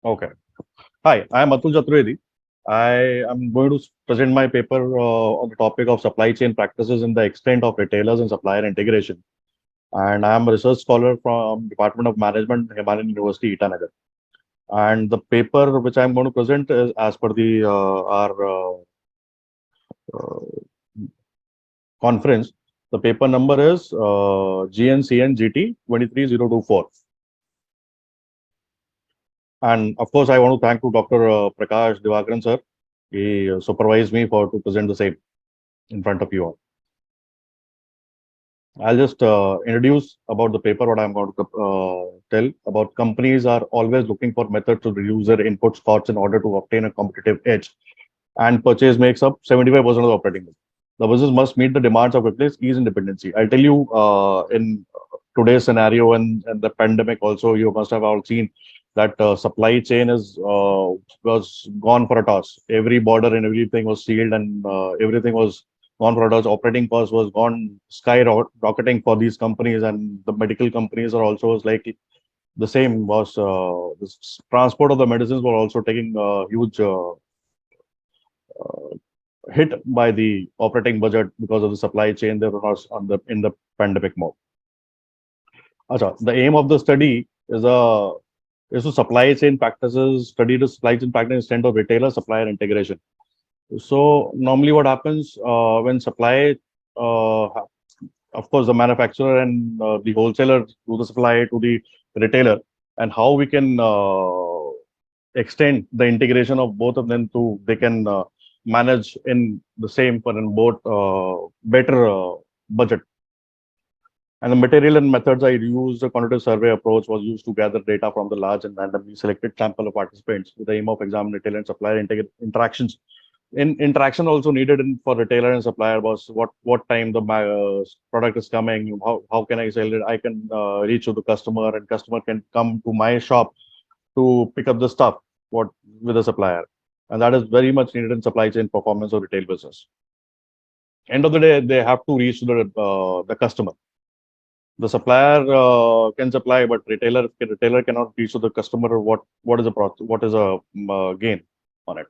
Okay. Hi, I am Atul Chaturvedi. I am going to present my paper on the topic of supply chain practices in the extent of retailers and supplier integration. And I am a research scholar from Department of Management, Himalayan University, Itanagar. And the paper which I am going to present is as per the our uh, conference. The paper number is GNCN GT 23024. And of course, I want to thank to Dr. Prakash Divakaran sir. He supervised me for to present the same in front of you all. I'll just introduce about the paper, what I'm going to tell about. Companies are always looking for methods to reduce their input costs in order to obtain a competitive edge, and purchase makes up 75% of the operating budget. The business must meet the demands of replace ease and dependency. I'll tell you in today's scenario and the pandemic also, you must have all seen that supply chain is was gone for a toss. Every border and everything was sealed, and everything was gone for a toss. Operating cost was gone skyrocketing for these companies, and the medical companies are also was like the same. Was transport of the medicines were also taking huge hit by the operating budget because of the supply chain there was on the in the pandemic mode. Acha, the aim of the study is to supply chain practices, study the supply chain practices instead of retailer supplier integration. So normally what happens when supply, of course, the manufacturer and the wholesaler do the supply to the retailer, and how we can extend the integration of both of them to they can manage in the same for in both better budget. And the material and methods I used, the quantitative survey approach was used to gather data from the large and randomly selected sample of participants with the aim of examining retailer and supplier interactions. Interaction also needed for retailer and supplier was what time the product is coming, how can I sell it, I can reach to the customer, and customer can come to my shop to pick up the stuff what with the supplier, and that is very much needed in supply chain performance of retail business. End of the day, they have to reach to the customer. The supplier can supply, but retailer cannot reach to the customer. What is a what is a gain on it?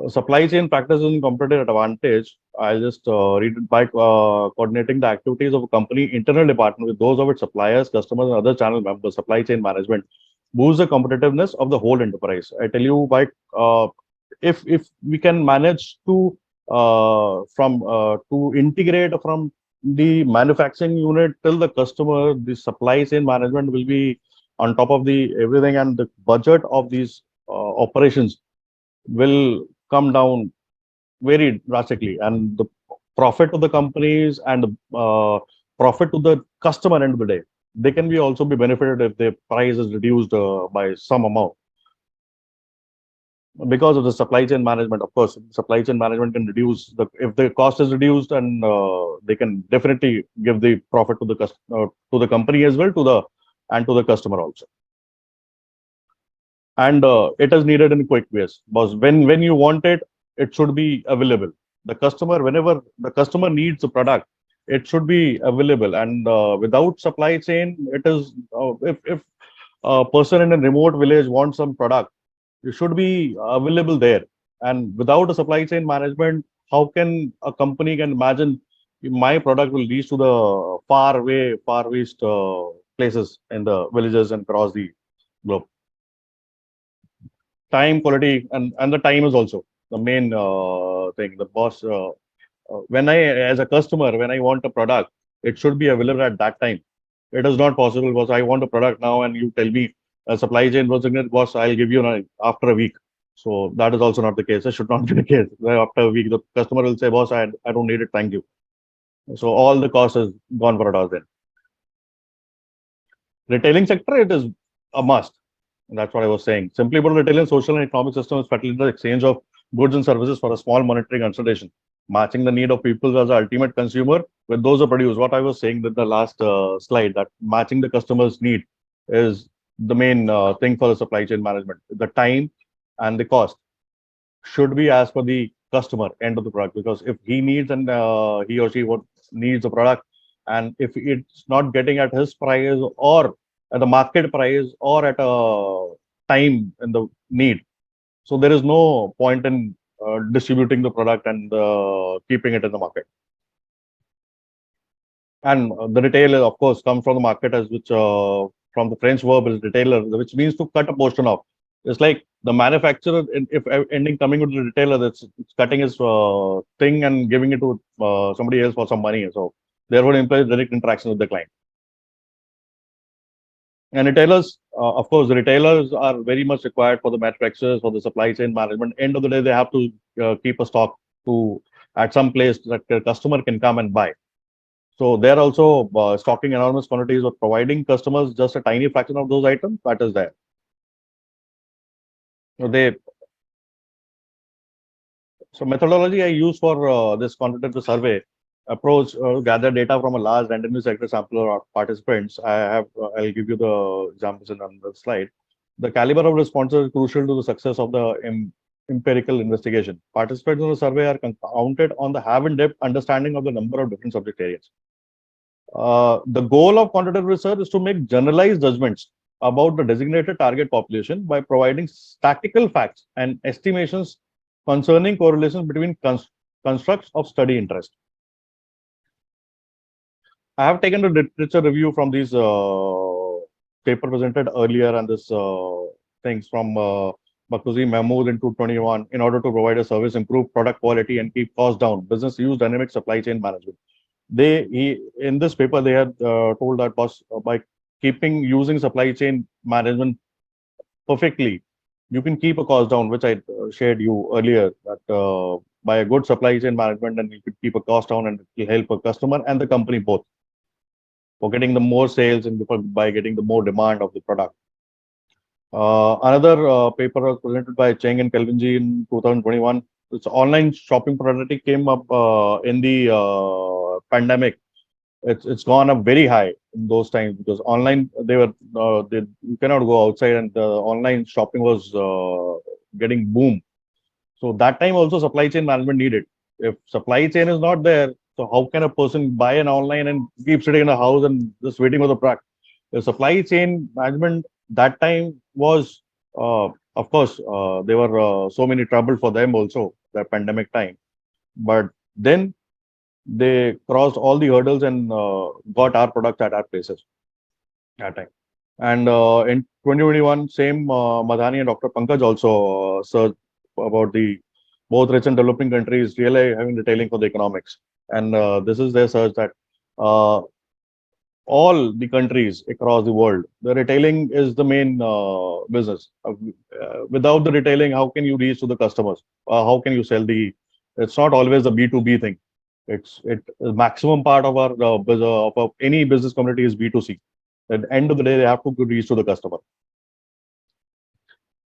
Supply chain practices and competitive advantage. I'll just read it by coordinating the activities of a company internal department with those of its suppliers, customers, and other channel members. Supply chain management boosts the competitiveness of the whole enterprise. I tell you, by if we can manage to integrate from the manufacturing unit till the customer, the supply chain management will be on top of the everything, and the budget of these operations will come down very drastically, and the profit of the companies and the profit to the customer end of the day, they can be also be benefited if the price is reduced by some amount because of the supply chain management. Of course, supply chain management can reduce the if the cost is reduced, and they can definitely give the profit to the to the company as well, to the and to the customer also. And it is needed in quick ways, because when you want it, it should be available. The customer, whenever the customer needs a product, it should be available. And without supply chain, it is if a person in a remote village wants some product, it should be available there. And without a supply chain management, how can a company can imagine my product will reach to the far west places in the villages and across the globe? Time, quality, and the time is also the main thing. The boss, when I, as a customer, when I want a product, it should be available at that time. It is not possible because I want a product now, and you tell me a supply chain person, boss, I'll give you after a week. So that is also not the case. It should not be the case. After a week, the customer will say, boss, I don't need it. Thank you. So all the cost is gone for a toss then. Retailing sector, it is a must. And that's what I was saying. Simply put, retailing social and economic system is facilitating the exchange of goods and services for a small monetary consideration, matching the need of people as the ultimate consumer with those who produce. What I was saying in the last slide, that matching the customer's need is the main thing for the supply chain management. The time and the cost should be as per the customer end of the product, because if he needs and he or she what needs a product, and if it's not getting at his price, or at the market price or at a time in the need. So there is no point in distributing the product and keeping it in the market. And the retailer, of course, comes from the market as which from the French verb is retailer, which means to cut a portion off. It's like the manufacturer, if ending coming to the retailer, it's cutting his thing and giving it to somebody else for some money. So therefore, implies direct interaction with the client. And retailers, of course, the retailers are very much required for the manufacturers, for the supply chain management. End of the day, they have to keep a stock to at some place that the customer can come and buy. So they're also stocking enormous quantities or providing customers just a tiny fraction of those items that is there. So methodology I use for this quantitative survey approach gather data from a large randomly selected sample of participants. I'll give you the examples on the slide. The caliber of responses is crucial to the success of the empirical investigation. Participants in the survey are counted on the have in-depth understanding of the number of different subject areas. The goal of quantitative research is to make generalized judgments about the designated target population by providing statistical facts and estimations concerning correlations between constructs of study interest. I have taken the literature review from these paper presented earlier and this things from Bakuzi Mahmood in 2021 in order to provide a service, improve product quality, and keep costs down. Business use dynamic supply chain management. In this paper they had told that by using supply chain management perfectly, you can keep a cost down, which I shared you earlier that by a good supply chain management, and you could keep a cost down and it will help a customer and the company both for getting the more sales and by getting the more demand of the product. Another paper was presented by Cheng and Kelvinji in 2021. It's online shopping productivity came up in the pandemic. It's gone up very high in those times because online you cannot go outside and the online shopping was getting boom. So that time also supply chain management needed. If supply chain is not there, so how can a person buy an online and keep sitting in a house and just waiting for the product? The supply chain management that time was, of course, there were so many trouble for them also the pandemic time, but then they crossed all the hurdles and got our products at our places that time. And in 2021, same Madhani and Dr. Pankaj also searched about the both rich and developing countries really having retailing for the economics. And this is their search that uh, all the countries across the world, the retailing is the main business. Without the retailing, how can you reach to the customers? How can you sell the? It's not always the B2B thing. The maximum part of our of any business community is B2C. At the end of the day, they have to reach to the customer.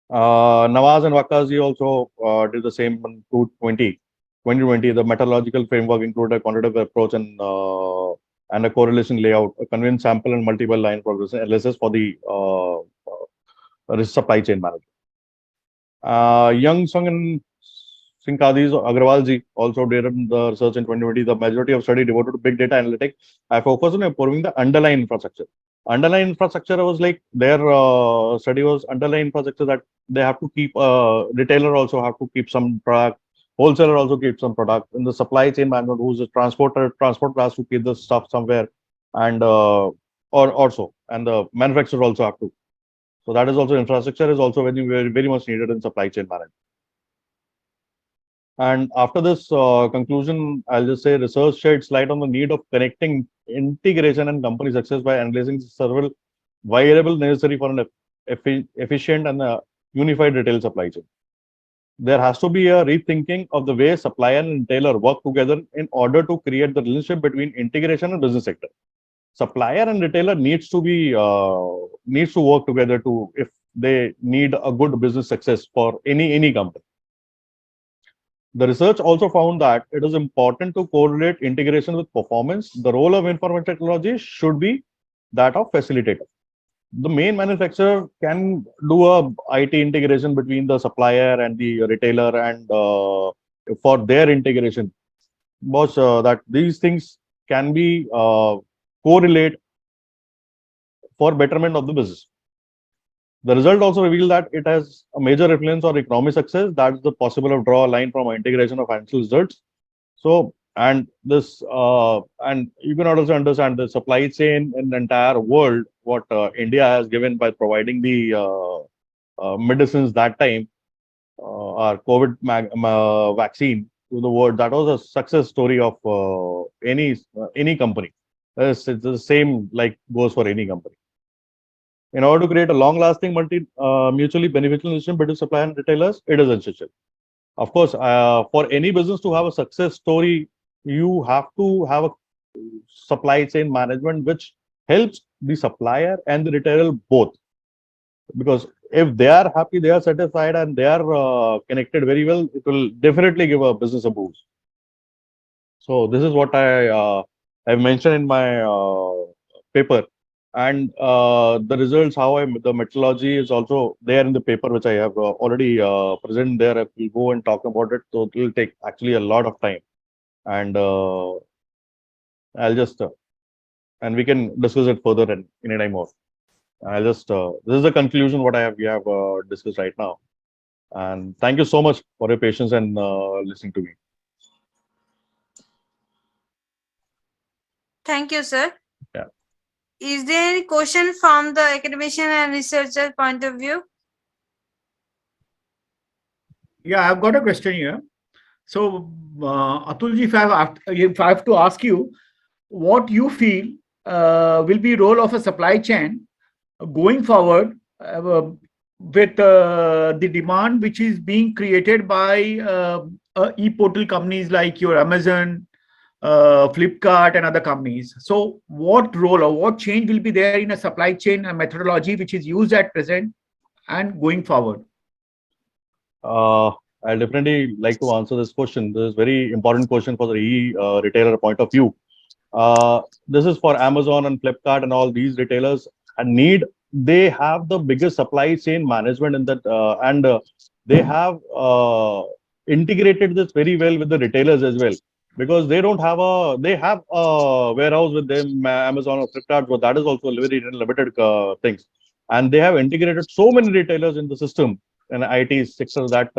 Nawaz and Wakazi also did the same in 2020. The methodological framework included a quantitative approach and a correlation layout, a convenient sample and multiple line progression analysis for the supply chain management. Young Sung and Sinkadis Agrawalji also did the research in 2020. The majority of study devoted to big data analytics. I focus on improving the underlying infrastructure. Underlying infrastructure was like their study was underlying infrastructure that they have to keep. Retailer also have to keep some product. Wholesaler also keep some product. In the supply chain management, who's a transporter has to keep the stuff somewhere, and or also, and the manufacturer also have to. So that is also infrastructure is also very much needed in supply chain management. And after this conclusion, I'll just say research sheds light on the need of connecting integration and company success by analyzing several variables necessary for an efficient and unified retail supply chain. There has to be a rethinking of the way supplier and retailer work together in order to create the relationship between integration and business sector. Supplier and retailer needs to work together to if they need a good business success for any company. The research also found that it is important to correlate integration with performance. The role of information technology should be that of facilitator. The main manufacturer can do a IT integration between the supplier and the retailer and for their integration. But that these things can be correlate for betterment of the business. The result also revealed that it has a major influence on economic success. That's the possible of draw a line from integration of financial results. So, and this, and you can also understand the supply chain in the entire world, what India has given by providing the medicines that time, our COVID vaccine to the world. That was a success story of any company. It's the same like goes for any company. In order to create a long-lasting, mutually beneficial relationship between supplier and retailers, it is essential. Of course, for any business to have a success story, you have to have a supply chain management which helps the supplier and the retailer both. Because if they are happy, they are satisfied, and they are connected very well, it will definitely give a business a boost. So this is what I've mentioned in my paper, and the results, the methodology is also there in the paper, which I have already present there. I will go and talk about it, so it will take actually a lot of time, and I'll just and we can discuss it further in any more. I'll just this is the conclusion what we have discussed right now, and thank you so much for your patience and listening to me. Thank you, sir. Yeah. Is there any question from the academician and researcher point of view? Yeah, I've got a question here. So, Atulji, if I have to ask you, what you feel will be role of a supply chain going forward with the demand which is being created by e-portal companies like your Amazon, Flipkart, and other companies. So, what role or what change will be there in a supply chain methodology which is used at present and going forward? I'll definitely like to answer this question. This is very important question for the retailer point of view. This is for Amazon and Flipkart and all these retailers and they have the biggest supply chain management in that, and they have integrated this very well with the retailers as well, because they have a warehouse with them, Amazon or Flipkart, but that is also very limited things, and they have integrated so many retailers in the system in IT sector that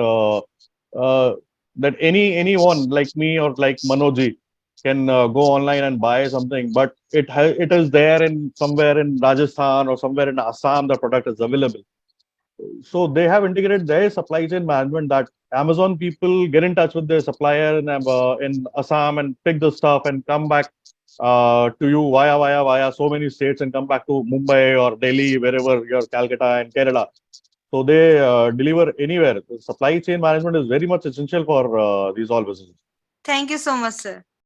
that anyone like me or like Manoji can go online and buy something, but it is there in somewhere in Rajasthan or somewhere in Assam. The product is available, so they have integrated their supply chain management that Amazon people get in touch with their supplier in Assam and pick the stuff and come back to you via so many states and come back to Mumbai or Delhi, wherever you're, Calcutta and Kerala. So they deliver anywhere. The supply chain management is very much essential for these all businesses. Thank you so much, sir.